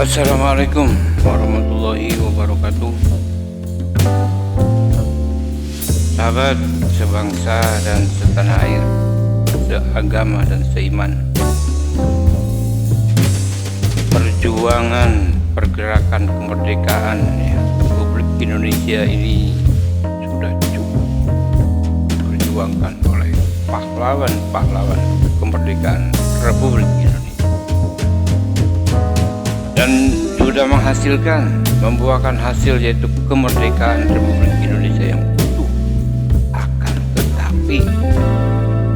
Assalamualaikum warahmatullahi wabarakatuh. Sahabat sebangsa dan setanah air, seagama dan seiman, perjuangan pergerakan kemerdekaan Republik Indonesia ini sudah cukup diperjuangkan oleh pahlawan-pahlawan kemerdekaan Republik Indonesia, dan sudah membuahkan hasil, yaitu kemerdekaan Republik Indonesia yang utuh. Akan tetapi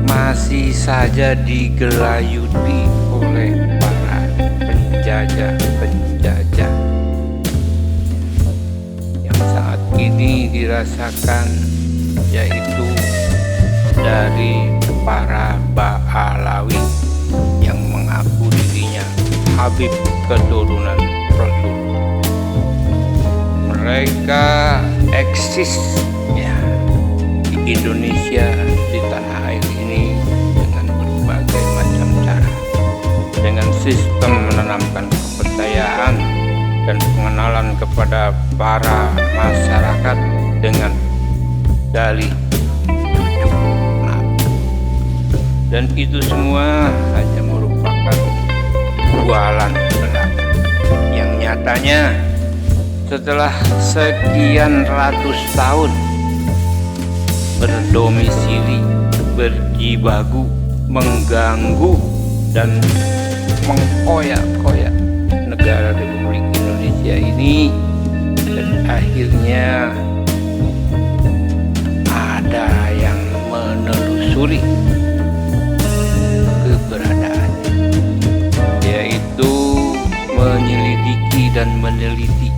masih saja digelayuti oleh para penjajah yang saat ini dirasakan, yaitu dari para Ba'alawi yang mengaku dirinya Habib keturunan Rasul. Mereka eksis di Indonesia, di tanah air ini, dengan berbagai macam cara, dengan sistem menanamkan kepercayaan dan pengenalan kepada para masyarakat dengan dalih cucuk nabi. Dan itu semua hanya merupakan jualan belaka yang nyatanya setelah sekian ratus tahun berdomisili, berjibagu, mengganggu dan mengkoyak-koyak negara Republik Indonesia ini, dan akhirnya ada yang menelusuri keberadaannya, yaitu menyelidiki dan meneliti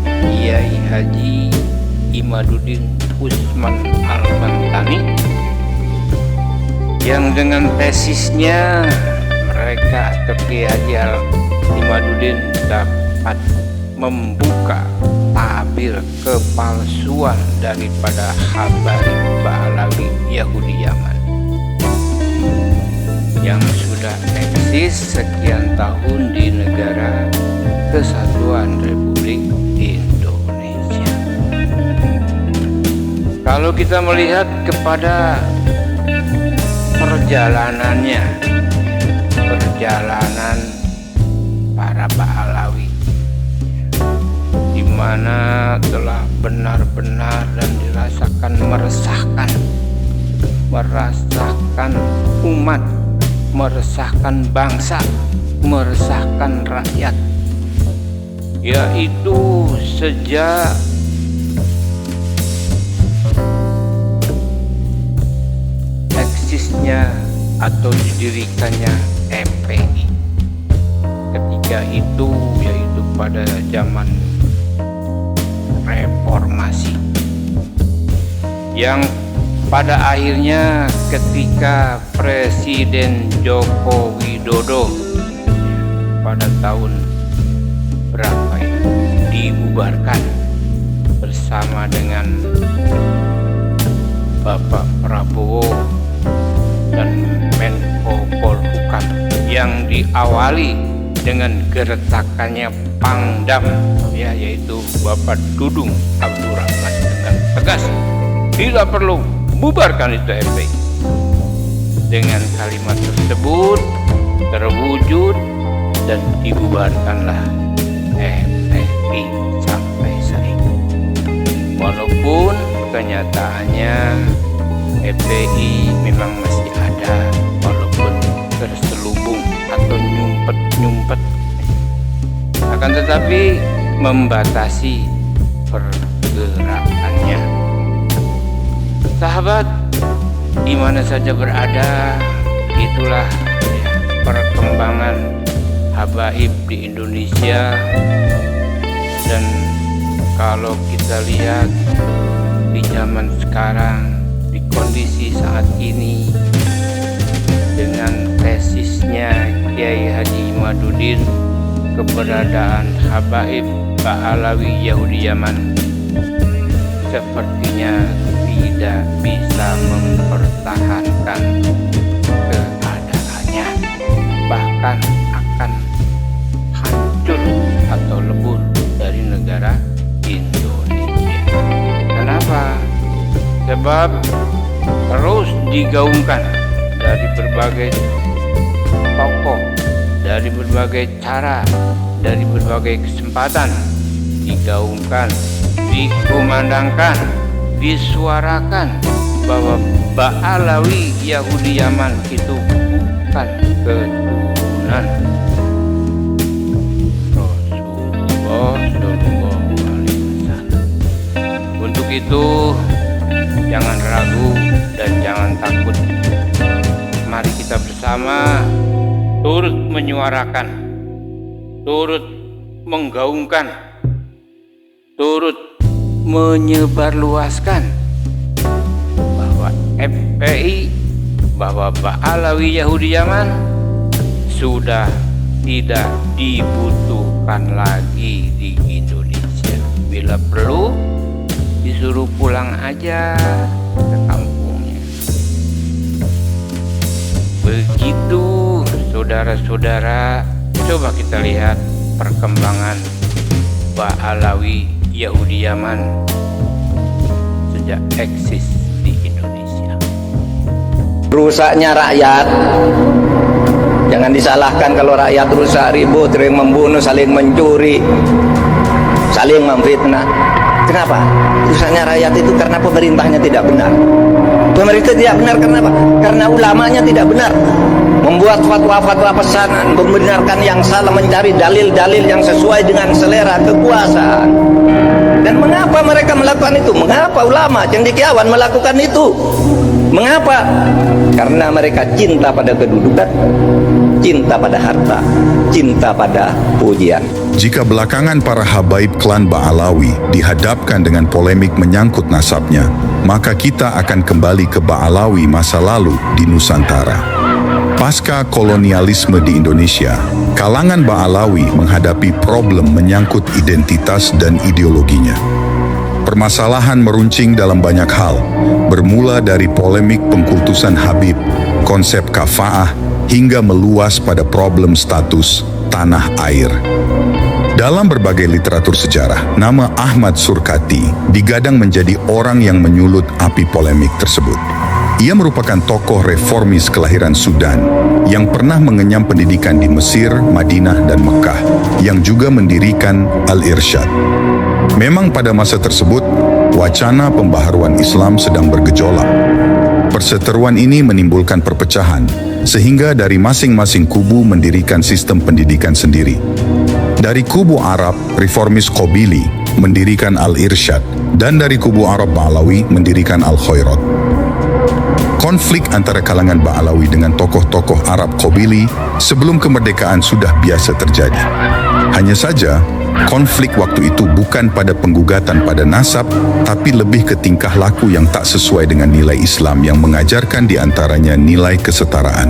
Kiai Haji Imaduddin Usman Al-Bantani, yang dengan tesisnya mereka atau Kiai Haji Imaduddin dapat membuka tabir kepalsuan daripada Habaib Ba'alawi Yahudi Yaman yang sudah eksis sekian tahun di negara Kesatuan Republik Indonesia. Kalau kita melihat kepada perjalanan para Ba'alawi, di mana telah benar-benar dan dirasakan meresahkan umat, meresahkan bangsa, meresahkan rakyat, yaitu sejak eksisnya atau didirikannya MPI. Ketika itu, yaitu pada zaman reformasi, yang pada akhirnya ketika Presiden Joko Widodo pada tahun berapa itu dibubarkan bersama dengan Bapak Prabowo dan Menko Polhukam, yang diawali dengan gertakannya Pangdam, yaitu Bapak Dudung Abdurrahman, dengan tegas bila perlu bubarkan itu FPI. Dengan kalimat tersebut terwujud dan dibubarkanlah FPI sampai saat ini. Walaupun kenyataannya FPI memang masih ada, walaupun terselubung atau nyumpet, akan tetapi membatasi pergerakannya. Sahabat, di mana saja berada, itulah perkembangan habaib di Indonesia. Dan kalau kita lihat di zaman sekarang, di kondisi saat ini, dengan tesisnya Kiai Haji Imaduddin, keberadaan habaib Ba'alawi Yahudi Yaman sepertinya tidak bisa mempertahankan keadaannya, bahkan akan hancur sebab terus digaungkan dari berbagai tokoh, dari berbagai cara, dari berbagai kesempatan, digaungkan, dikumandangkan, disuarakan bahwa Ba'alawi Yahudi Yaman itu bukan keturunan Rasulullah Shallallahu Alaihi Wasallam. Untuk itu jangan ragu dan jangan takut. Mari kita bersama turut menyuarakan, turut menggaungkan, turut menyebarluaskan bahwa FPI, bahwa Ba'alawi Yahudi Yaman sudah tidak dibutuhkan lagi di Indonesia. Bila perlu disuruh pulang aja ke kampungnya. Begitu saudara-saudara, coba kita lihat perkembangan Ba'alawi Yahudi Yaman sejak eksis di Indonesia. Rusaknya rakyat, jangan disalahkan kalau rakyat rusak, ribut, sering membunuh, saling mencuri, saling memfitnah. Kenapa? Rusaknya rakyat itu karena pemerintahnya tidak benar. Pemerintah tidak benar karena apa? Karena ulamanya tidak benar, membuat fatwa-fatwa pesanan, membenarkan yang salah, mencari dalil-dalil yang sesuai dengan selera kekuasaan. Dan mengapa mereka melakukan itu? Mengapa ulama cendekiawan melakukan itu? Mengapa? Karena mereka cinta pada kedudukan, cinta pada harta, cinta pada pujian. Jika belakangan para habaib klan Ba'alawi dihadapkan dengan polemik menyangkut nasabnya, maka kita akan kembali ke Ba'alawi masa lalu di Nusantara. Pasca kolonialisme di Indonesia, kalangan Ba'alawi menghadapi problem menyangkut identitas dan ideologinya. Permasalahan meruncing dalam banyak hal, bermula dari polemik pengkultusan Habib, konsep kafaah, hingga meluas pada problem status tanah air. Dalam berbagai literatur sejarah, nama Ahmad Surkati digadang menjadi orang yang menyulut api polemik tersebut. Ia merupakan tokoh reformis kelahiran Sudan yang pernah mengenyam pendidikan di Mesir, Madinah, dan Mekah, yang juga mendirikan Al-Irsyad. Memang pada masa tersebut, wacana pembaharuan Islam sedang bergejolak. Perseteruan ini menimbulkan perpecahan, sehingga dari masing-masing kubu mendirikan sistem pendidikan sendiri. Dari kubu Arab, reformis Qabili mendirikan Al-Irsyad, dan dari kubu Arab Ba'alawi mendirikan Al-Khairat. Konflik antara kalangan Ba'alawi dengan tokoh-tokoh Arab Qabili sebelum kemerdekaan sudah biasa terjadi. Hanya saja, konflik waktu itu bukan pada penggugatan pada nasab, tapi lebih ke tingkah laku yang tak sesuai dengan nilai Islam yang mengajarkan di antaranya nilai kesetaraan.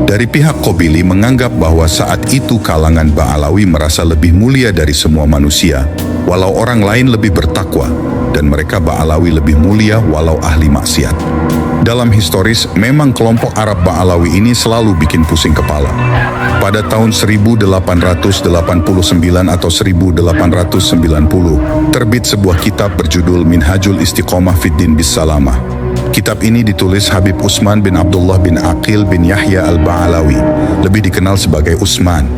Dari pihak Qabili menganggap bahwa saat itu kalangan Ba'alawi merasa lebih mulia dari semua manusia, walau orang lain lebih bertakwa, dan mereka Ba'alawi lebih mulia walau ahli maksiat. Dalam historis, memang kelompok Arab Ba'alawi ini selalu bikin pusing kepala. Pada tahun 1889 atau 1890, terbit sebuah kitab berjudul Minhajul Istiqomah Fiddin Bisalamah. Kitab ini ditulis Habib Utsman bin Abdullah bin Aqil bin Yahya al-Ba'alawi, lebih dikenal sebagai Utsman.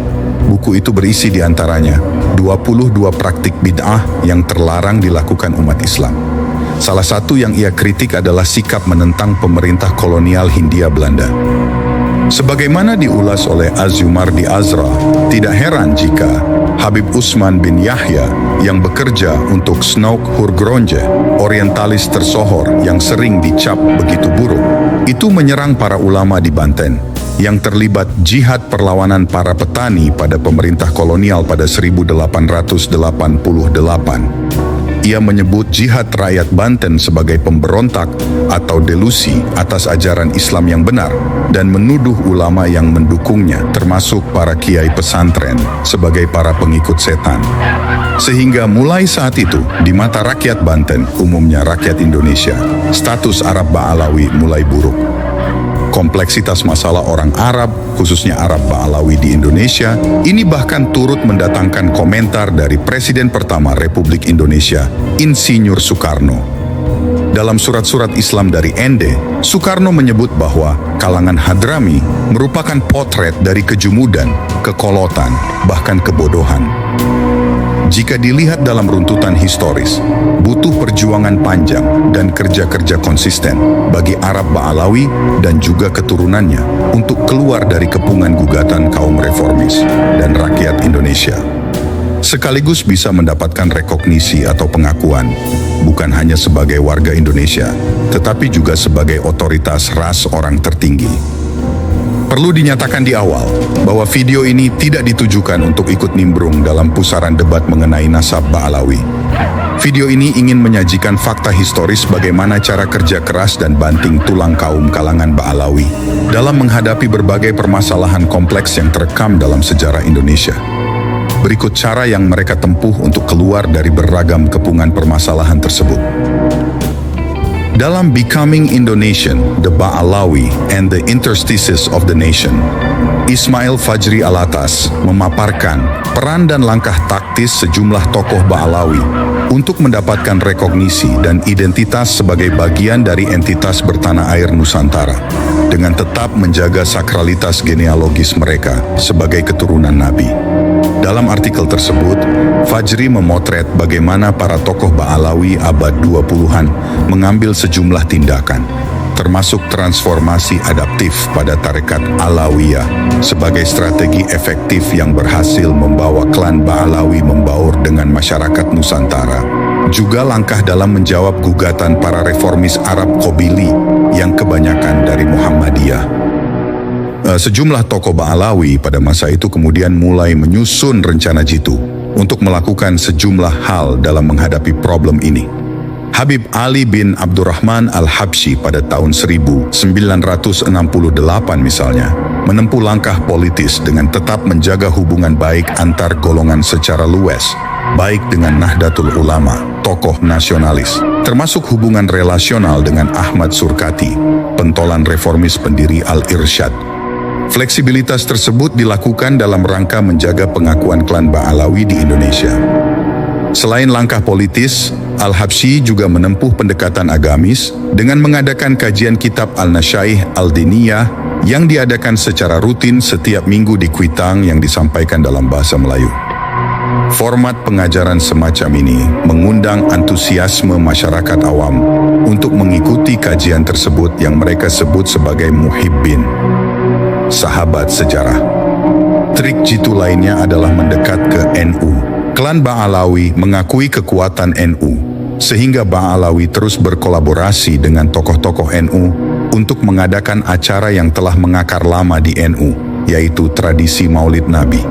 Buku itu berisi di antaranya 22 praktik bid'ah yang terlarang dilakukan umat Islam. Salah satu yang ia kritik adalah sikap menentang pemerintah kolonial Hindia Belanda. Sebagaimana diulas oleh Az-Zumardi Azra, tidak heran jika Habib Utsman bin Yahya yang bekerja untuk Snoek Hurgronje, orientalis tersohor yang sering dicap begitu buruk, itu menyerang para ulama di Banten yang terlibat jihad perlawanan para petani pada pemerintah kolonial pada 1888. Ia menyebut jihad rakyat Banten sebagai pemberontak atau delusi atas ajaran Islam yang benar dan menuduh ulama yang mendukungnya, termasuk para kiai pesantren, sebagai para pengikut setan. Sehingga mulai saat itu, di mata rakyat Banten, umumnya rakyat Indonesia, status Arab Ba'alawi mulai buruk. Kompleksitas masalah orang Arab, khususnya Arab Ba'alawi di Indonesia, ini bahkan turut mendatangkan komentar dari Presiden pertama Republik Indonesia, Insinyur Soekarno. Dalam surat-surat Islam dari Ende, Soekarno menyebut bahwa kalangan Hadrami merupakan potret dari kejumudan, kekolotan, bahkan kebodohan. Jika dilihat dalam runtutan historis, butuh perjuangan panjang dan kerja-kerja konsisten bagi Arab Ba'alawi dan juga keturunannya untuk keluar dari kepungan gugatan kaum reformis dan rakyat Indonesia. Sekaligus bisa mendapatkan rekognisi atau pengakuan, bukan hanya sebagai warga Indonesia, tetapi juga sebagai otoritas ras orang tertinggi. Perlu dinyatakan di awal bahwa video ini tidak ditujukan untuk ikut nimbrung dalam pusaran debat mengenai nasab Ba'alawi. Video ini ingin menyajikan fakta historis bagaimana cara kerja keras dan banting tulang kaum kalangan Ba'alawi dalam menghadapi berbagai permasalahan kompleks yang terekam dalam sejarah Indonesia. Berikut cara yang mereka tempuh untuk keluar dari beragam kepungan permasalahan tersebut. Dalam Becoming Indonesian, The Ba'alawi and the Interstices of the Nation, Ismail Fajri Alatas memaparkan peran dan langkah taktis sejumlah tokoh Ba'alawi untuk mendapatkan rekognisi dan identitas sebagai bagian dari entitas bertanah air Nusantara, dengan tetap menjaga sakralitas genealogis mereka sebagai keturunan Nabi. Dalam artikel tersebut, Fajri memotret bagaimana para tokoh Ba'alawi abad 20-an mengambil sejumlah tindakan, termasuk transformasi adaptif pada tarekat Alawiyah sebagai strategi efektif yang berhasil membawa klan Ba'alawi membaur dengan masyarakat Nusantara. Juga langkah dalam menjawab gugatan para reformis Arab Qabili yang kebanyakan dari Muhammadiyah. Sejumlah tokoh Ba'alawi pada masa itu kemudian mulai menyusun rencana jitu untuk melakukan sejumlah hal dalam menghadapi problem ini. Habib Ali bin Abdurrahman Al-Habsyi pada tahun 1968 misalnya, menempuh langkah politis dengan tetap menjaga hubungan baik antar golongan secara luas, baik dengan Nahdlatul Ulama, tokoh nasionalis, termasuk hubungan relasional dengan Ahmad Surkati, pentolan reformis pendiri Al-Irsyad. Fleksibilitas tersebut dilakukan dalam rangka menjaga pengakuan klan Ba'alawi di Indonesia. Selain langkah politis, Al-Habsyi juga menempuh pendekatan agamis dengan mengadakan kajian kitab Al-Nasyaih Al-Diniyah yang diadakan secara rutin setiap minggu di Kuitang yang disampaikan dalam bahasa Melayu. Format pengajaran semacam ini mengundang antusiasme masyarakat awam untuk mengikuti kajian tersebut yang mereka sebut sebagai muhibbin, sahabat sejarah. Trik jitu lainnya adalah mendekat ke NU. Klan Ba'alawi mengakui kekuatan NU, sehingga Ba'alawi terus berkolaborasi dengan tokoh-tokoh NU untuk mengadakan acara yang telah mengakar lama di NU, yaitu tradisi Maulid Nabi.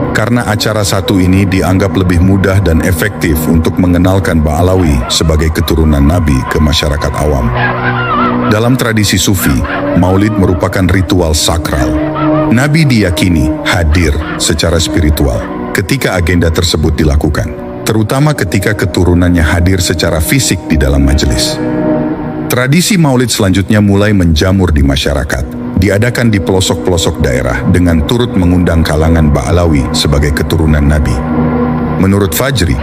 Karena acara satu ini dianggap lebih mudah dan efektif untuk mengenalkan Ba'alawi sebagai keturunan Nabi ke masyarakat awam. Dalam tradisi Sufi, Maulid merupakan ritual sakral. Nabi diyakini hadir secara spiritual ketika agenda tersebut dilakukan, terutama ketika keturunannya hadir secara fisik di dalam majelis. Tradisi Maulid selanjutnya mulai menjamur di masyarakat, diadakan di pelosok-pelosok daerah dengan turut mengundang kalangan Ba'alawi sebagai keturunan Nabi. Menurut Fajri,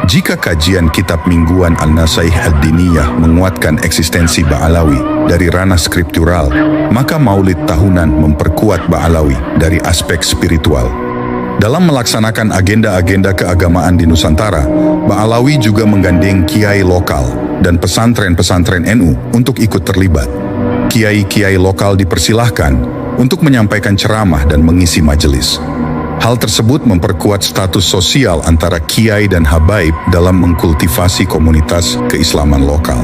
jika kajian kitab mingguan Al-Nasyaih Al-Diniyah menguatkan eksistensi Ba'alawi dari ranah skriptural, maka Maulid tahunan memperkuat Ba'alawi dari aspek spiritual. Dalam melaksanakan agenda-agenda keagamaan di Nusantara, Ba'alawi juga menggandeng kiai lokal dan pesantren-pesantren NU untuk ikut terlibat. Kiai-kiai lokal dipersilahkan untuk menyampaikan ceramah dan mengisi majelis. Hal tersebut memperkuat status sosial antara kiai dan habaib dalam mengkultivasi komunitas keislaman lokal.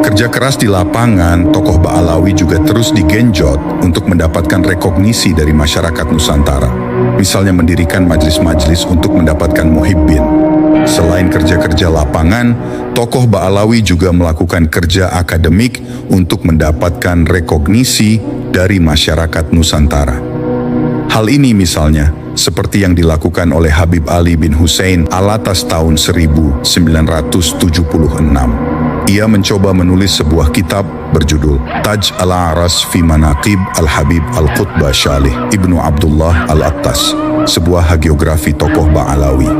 Kerja keras di lapangan, tokoh Ba'alawi juga terus digenjot untuk mendapatkan rekognisi dari masyarakat Nusantara. Misalnya mendirikan majelis-majelis untuk mendapatkan muhibbin. Selain kerja-kerja lapangan, tokoh Ba'alawi juga melakukan kerja akademik untuk mendapatkan rekognisi dari masyarakat Nusantara. Hal ini misalnya seperti yang dilakukan oleh Habib Ali bin Hussein Alatas tahun 1976. Ia mencoba menulis sebuah kitab berjudul Taj al-Aras fi Manaqib al-Habib al-Qutbah Syalih Ibnu Abdullah al-Attas, sebuah hagiografi tokoh Ba'alawi.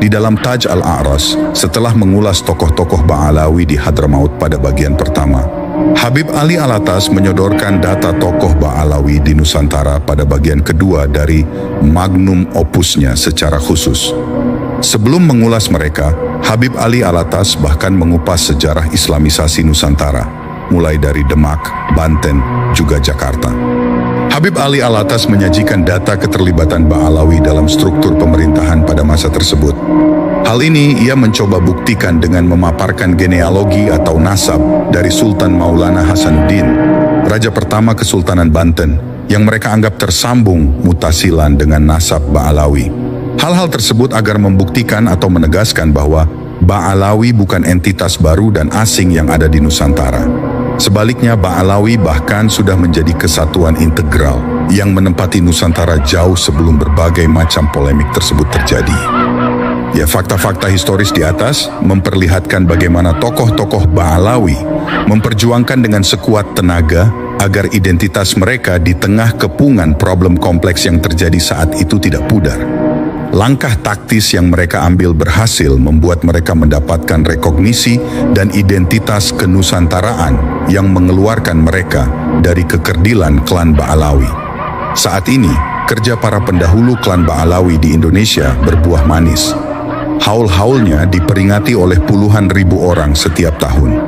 Di di dalam Taj Al-A'ras, setelah mengulas tokoh-tokoh Ba'alawi di Hadramaut pada bagian pertama, Habib Ali Alatas menyodorkan data tokoh Ba'alawi di Nusantara pada bagian kedua dari magnum opusnya secara khusus. Sebelum mengulas mereka, Habib Ali Alatas bahkan mengupas sejarah Islamisasi Nusantara, mulai dari Demak, Banten, juga Jakarta. Habib Ali Alatas menyajikan data keterlibatan Ba'alawi dalam struktur pemerintahan pada masa tersebut. Hal ini ia mencoba buktikan dengan memaparkan genealogi atau nasab dari Sultan Maulana Hasanuddin, Raja pertama Kesultanan Banten, yang mereka anggap tersambung mutasilan dengan nasab Ba'alawi. Hal-hal tersebut agar membuktikan atau menegaskan bahwa Ba'alawi bukan entitas baru dan asing yang ada di Nusantara. Sebaliknya, Ba'alawi bahkan sudah menjadi kesatuan integral yang menempati Nusantara jauh sebelum berbagai macam polemik tersebut terjadi. Ya, fakta-fakta historis di atas memperlihatkan bagaimana tokoh-tokoh Ba'alawi memperjuangkan dengan sekuat tenaga agar identitas mereka di tengah kepungan problem kompleks yang terjadi saat itu tidak pudar. Langkah taktis yang mereka ambil berhasil membuat mereka mendapatkan rekognisi dan identitas kenusantaraan yang mengeluarkan mereka dari kekerdilan klan Ba'alawi. Saat ini, kerja para pendahulu klan Ba'alawi di Indonesia berbuah manis. Haul-haulnya diperingati oleh puluhan ribu orang setiap tahun.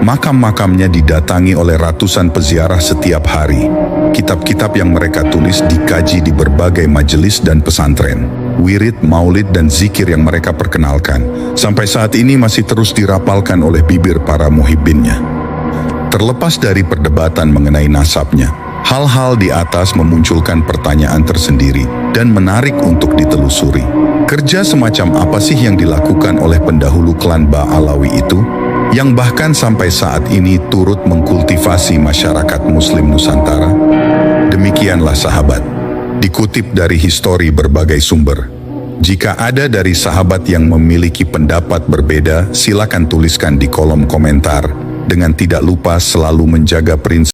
Makam-makamnya didatangi oleh ratusan peziarah setiap hari. Kitab-kitab yang mereka tulis dikaji di berbagai majelis dan pesantren. Wirid, maulid, dan zikir yang mereka perkenalkan sampai saat ini masih terus dirapalkan oleh bibir para muhibbinnya. Terlepas dari perdebatan mengenai nasabnya, hal-hal di atas memunculkan pertanyaan tersendiri dan menarik untuk ditelusuri. Kerja semacam apa sih yang dilakukan oleh pendahulu klan Ba'alawi itu, yang bahkan sampai saat ini turut mengkultivasi masyarakat Muslim Nusantara? Demikianlah sahabat, dikutip dari histori berbagai sumber. Jika ada dari sahabat yang memiliki pendapat berbeda, silakan tuliskan di kolom komentar, dengan tidak lupa selalu menjaga prinsip